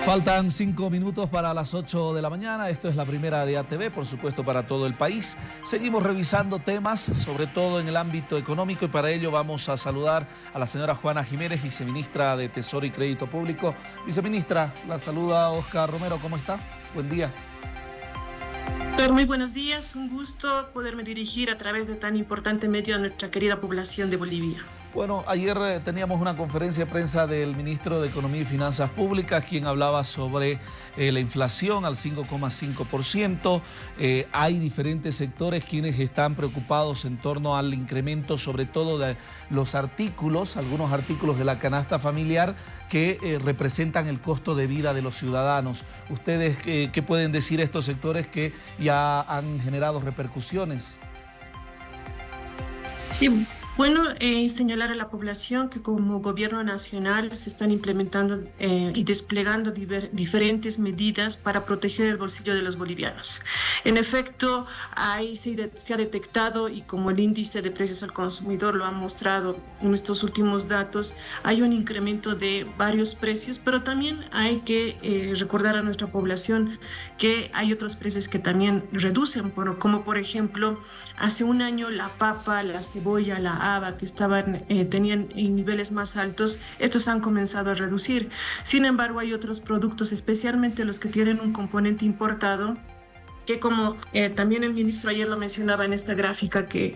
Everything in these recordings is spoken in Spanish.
Faltan 5 minutos para las 8 de la mañana. Esto es La Primera de ATV, por supuesto, para todo el país. Seguimos revisando temas, sobre todo en el ámbito económico, y para ello vamos a saludar a la señora Juana Jiménez, viceministra de Tesoro y Crédito Público. Viceministra, la saluda Oscar Romero. ¿Cómo está? Buen día. Muy buenos días. Un gusto poderme dirigir a través de tan importante medio a nuestra querida población de Bolivia. Bueno, ayer teníamos una conferencia de prensa del ministro de Economía y Finanzas Públicas, quien hablaba sobre la inflación al 5,5%. Hay diferentes sectores quienes están preocupados en torno al incremento, sobre todo de los artículos, algunos artículos de la canasta familiar que representan el costo de vida de los ciudadanos. ¿Ustedes qué pueden decir estos sectores que ya han generado repercusiones? Sí. Bueno, señalar a la población que como gobierno nacional se están implementando y desplegando diferentes medidas para proteger el bolsillo de los bolivianos. En efecto, ahí se ha detectado, y como el índice de precios al consumidor lo ha mostrado en estos últimos datos, hay un incremento de varios precios, pero también hay que recordar a nuestra población que hay otros precios que también reducen, como por ejemplo, hace un año la papa, la cebolla, la haba, que tenían en niveles más altos, estos han comenzado a reducir. Sin embargo, hay otros productos, especialmente los que tienen un componente importado, que como también el ministro ayer lo mencionaba en esta gráfica que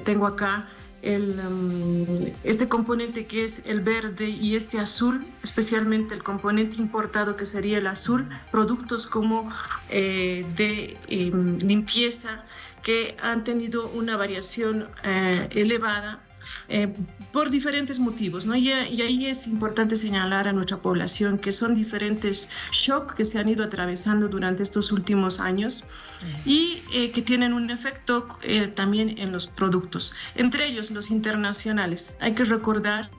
tengo acá, este componente que es el verde y este azul, especialmente el componente importado que sería el azul, productos como de limpieza, que han tenido una variación elevada por diferentes motivos, ¿no? Y ahí es importante señalar a nuestra población que son diferentes shocks que se han ido atravesando durante estos últimos años y que tienen un efecto también en los productos, entre ellos los internacionales. Hay que recordar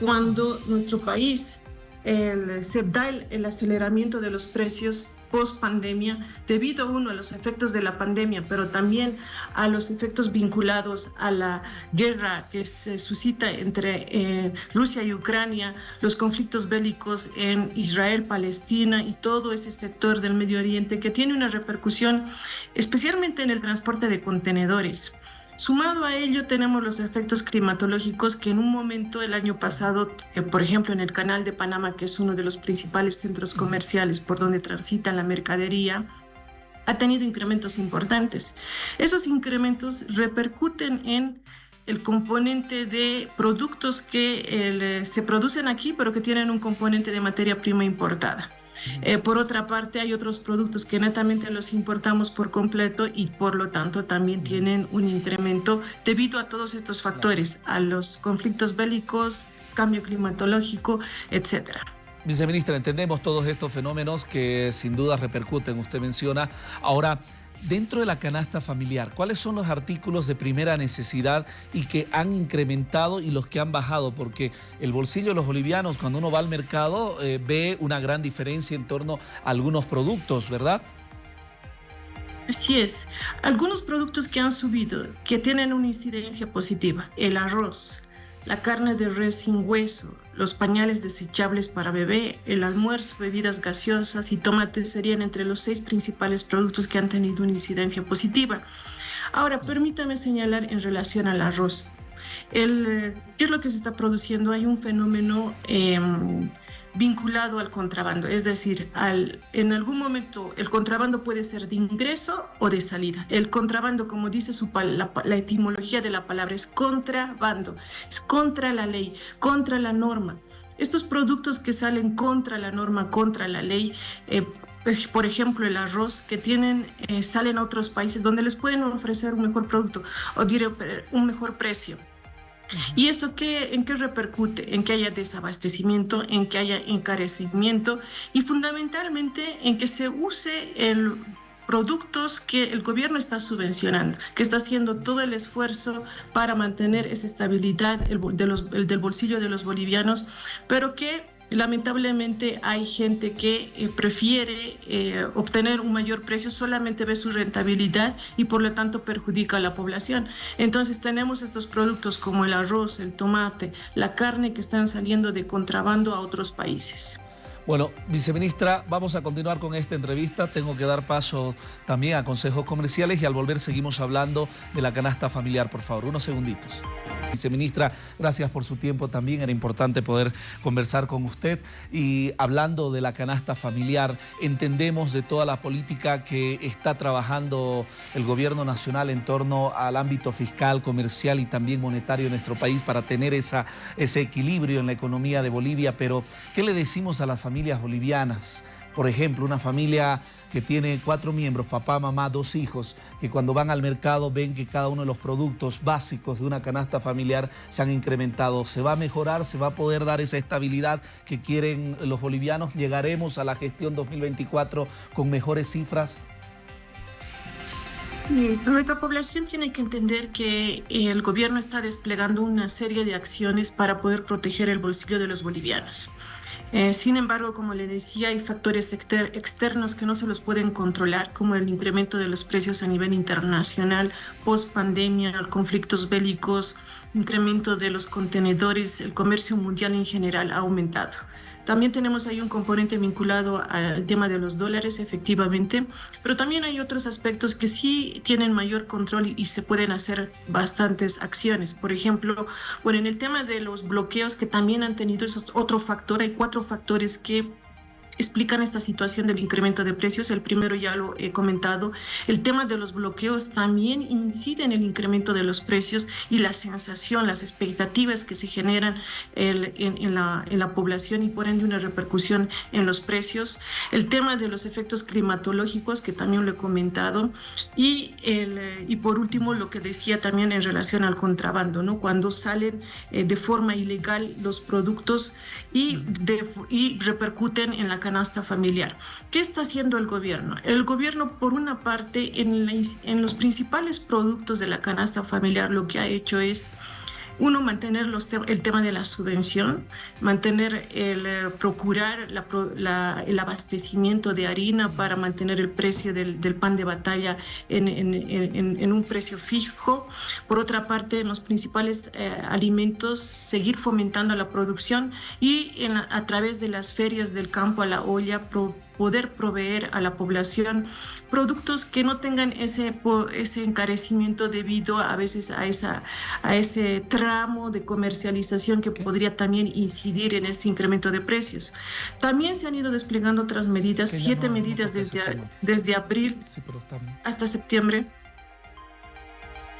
cuando nuestro país se da el aceleramiento de los precios post pandemia, debido uno a los efectos de la pandemia, pero también a los efectos vinculados a la guerra que se suscita entre Rusia y Ucrania, los conflictos bélicos en Israel, Palestina y todo ese sector del Medio Oriente, que tiene una repercusión especialmente en el transporte de contenedores. Sumado a ello tenemos los efectos climatológicos que en un momento el año pasado, por ejemplo en el Canal de Panamá, que es uno de los principales centros comerciales por donde transita la mercadería, ha tenido incrementos importantes. Esos incrementos repercuten en el componente de productos que se producen aquí, pero que tienen un componente de materia prima importada. Por otra parte, hay otros productos que netamente los importamos por completo y por lo tanto también tienen un incremento debido a todos estos factores, a los conflictos bélicos, cambio climatológico, etcétera. Viceministra, entendemos todos estos fenómenos que sin duda repercuten, usted menciona. Ahora, dentro de la canasta familiar, ¿cuáles son los artículos de primera necesidad y que han incrementado y los que han bajado? Porque el bolsillo de los bolivianos, cuando uno va al mercado, ve una gran diferencia en torno a algunos productos, ¿verdad? Así es. Algunos productos que han subido, que tienen una incidencia positiva: el arroz, la carne de res sin hueso, los pañales desechables para bebé, el almuerzo, bebidas gaseosas y tomates serían entre los 6 principales productos que han tenido una incidencia positiva. Ahora, permítame señalar en relación al arroz. ¿Qué es lo que se está produciendo? Hay un fenómeno vinculado al contrabando, es decir, en algún momento el contrabando puede ser de ingreso o de salida. El contrabando, como dice la etimología de la palabra, es contrabando, es contra la ley, contra la norma. Estos productos que salen contra la norma, contra la ley, por ejemplo, el arroz, que salen a otros países donde les pueden ofrecer un mejor producto o diré un mejor precio. ¿Y eso en qué repercute? En que haya desabastecimiento, en que haya encarecimiento y fundamentalmente en que se use productos que el gobierno está subvencionando, que está haciendo todo el esfuerzo para mantener esa estabilidad del bolsillo de los bolivianos, pero que lamentablemente hay gente que prefiere obtener un mayor precio, solamente ve su rentabilidad y por lo tanto perjudica a la población. Entonces tenemos estos productos como el arroz, el tomate, la carne que están saliendo de contrabando a otros países. Bueno, viceministra, vamos a continuar con esta entrevista. Tengo que dar paso también a consejos comerciales y al volver seguimos hablando de la canasta familiar, por favor. Unos segunditos. Viceministra, gracias por su tiempo también. Era importante poder conversar con usted. Y hablando de la canasta familiar, entendemos de toda la política que está trabajando el gobierno nacional en torno al ámbito fiscal, comercial y también monetario en nuestro país para tener ese equilibrio en la economía de Bolivia. Pero, ¿qué le decimos a las familias bolivianas? Por ejemplo, una familia que tiene 4 miembros, papá, mamá, 2 hijos, que cuando van al mercado ven que cada uno de los productos básicos de una canasta familiar se han incrementado. ¿Se va a mejorar? ¿Se va a poder dar esa estabilidad que quieren los bolivianos? ¿Llegaremos a la gestión 2024 con mejores cifras? Nuestra población tiene que entender que el gobierno está desplegando una serie de acciones para poder proteger el bolsillo de los bolivianos. Sin embargo, como le decía, hay factores externos que no se los pueden controlar, como el incremento de los precios a nivel internacional, post pandemia, conflictos bélicos, incremento de los contenedores, el comercio mundial en general ha aumentado. También tenemos ahí un componente vinculado al tema de los dólares, efectivamente, pero también hay otros aspectos que sí tienen mayor control y se pueden hacer bastantes acciones. Por ejemplo, bueno, en el tema de los bloqueos que también han tenido, eso es otro factor, hay 4 factores que explican esta situación del incremento de precios. El primero ya lo he comentado. El tema de los bloqueos también incide en el incremento de los precios y la sensación, las expectativas que se generan en la población y por ende una repercusión en los precios. El tema de los efectos climatológicos, que también lo he comentado. Y por último, lo que decía también en relación al contrabando, ¿no? Cuando salen de forma ilegal los productos y repercuten en la canasta familiar. ¿Qué está haciendo el gobierno? El gobierno, por una parte, en los principales productos de la canasta familiar, lo que ha hecho es mantener el tema de la subvención, procurar el abastecimiento de harina para mantener el precio del pan de batalla en un precio fijo. Por otra parte, en los principales alimentos, seguir fomentando la producción y a través de las ferias del campo a la olla, poder proveer a la población productos que no tengan ese encarecimiento debido a veces a ese tramo de comercialización que podría también incidir en este incremento de precios. También se han ido desplegando otras medidas, 7 medidas desde abril hasta septiembre.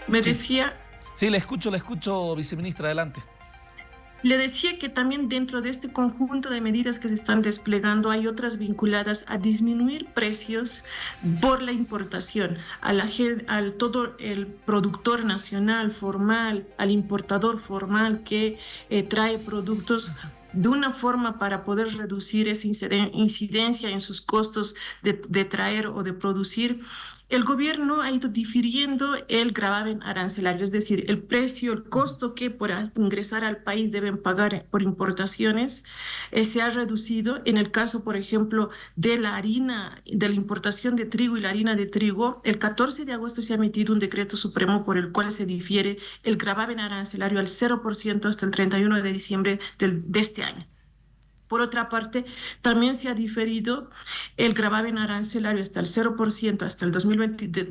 Me decía... Sí, le escucho, viceministra, adelante. Le decía que también dentro de este conjunto de medidas que se están desplegando hay otras vinculadas a disminuir precios por la importación, al todo el productor nacional formal, al importador formal que trae productos de una forma para poder reducir esa incidencia en sus costos de traer o de producir. El gobierno ha ido difiriendo el gravamen arancelario, es decir, el precio, el costo que por ingresar al país deben pagar por importaciones se ha reducido. En el caso, por ejemplo, de la harina, de la importación de trigo y la harina de trigo, el 14 de agosto se ha emitido un decreto supremo por el cual se difiere el gravamen arancelario al 0% hasta el 31 de diciembre de este año. Por otra parte, también se ha diferido el gravamen arancelario hasta el 0% hasta el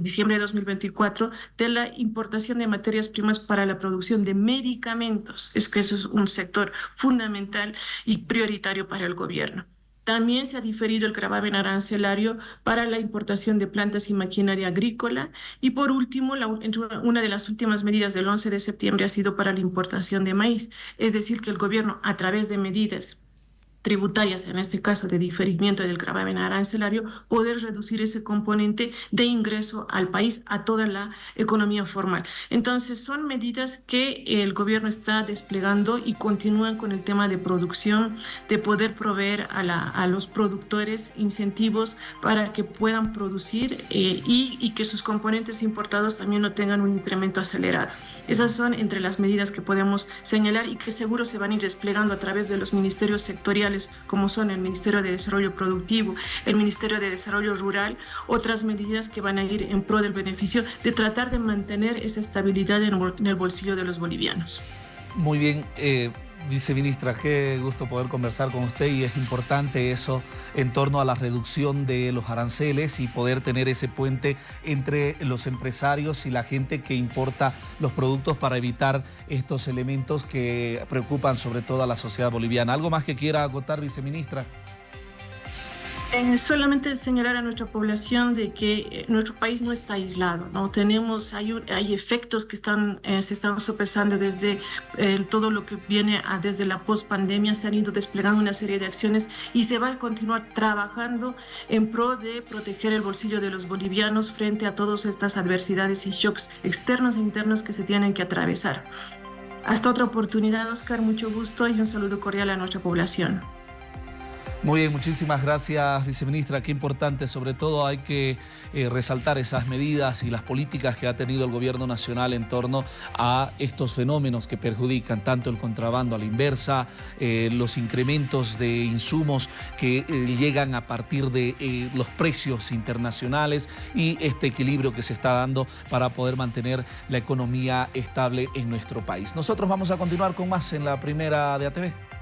diciembre de 2024 de la importación de materias primas para la producción de medicamentos. Es que eso es un sector fundamental y prioritario para el gobierno. También se ha diferido el gravamen arancelario para la importación de plantas y maquinaria agrícola. Y por último, una de las últimas medidas del 11 de septiembre ha sido para la importación de maíz. Es decir, que el gobierno, a través de medidas tributarias, en este caso de diferimiento del gravamen arancelario, poder reducir ese componente de ingreso al país, a toda la economía formal. Entonces, son medidas que el gobierno está desplegando y continúan con el tema de producción, de poder proveer a los productores incentivos para que puedan producir y que sus componentes importados también no tengan un incremento acelerado. Esas son entre las medidas que podemos señalar y que seguro se van a ir desplegando a través de los ministerios sectoriales, como son el Ministerio de Desarrollo Productivo, el Ministerio de Desarrollo Rural, otras medidas que van a ir en pro del beneficio de tratar de mantener esa estabilidad en el bolsillo de los bolivianos. Muy bien, Viceministra, qué gusto poder conversar con usted, y es importante eso en torno a la reducción de los aranceles y poder tener ese puente entre los empresarios y la gente que importa los productos para evitar estos elementos que preocupan sobre todo a la sociedad boliviana. ¿Algo más que quiera acotar, viceministra? Solamente señalar a nuestra población de que nuestro país no está aislado, ¿no? Hay efectos que se están sopesando desde todo lo que viene desde la pospandemia. Se han ido desplegando una serie de acciones y se va a continuar trabajando en pro de proteger el bolsillo de los bolivianos frente a todas estas adversidades y shocks externos e internos que se tienen que atravesar. Hasta otra oportunidad, Oscar, mucho gusto y un saludo cordial a nuestra población. Muy bien, muchísimas gracias, viceministra. Qué importante, sobre todo hay que resaltar esas medidas y las políticas que ha tenido el gobierno nacional en torno a estos fenómenos que perjudican tanto el contrabando a la inversa, los incrementos de insumos que llegan a partir de los precios internacionales y este equilibrio que se está dando para poder mantener la economía estable en nuestro país. Nosotros vamos a continuar con más en la primera de ATV.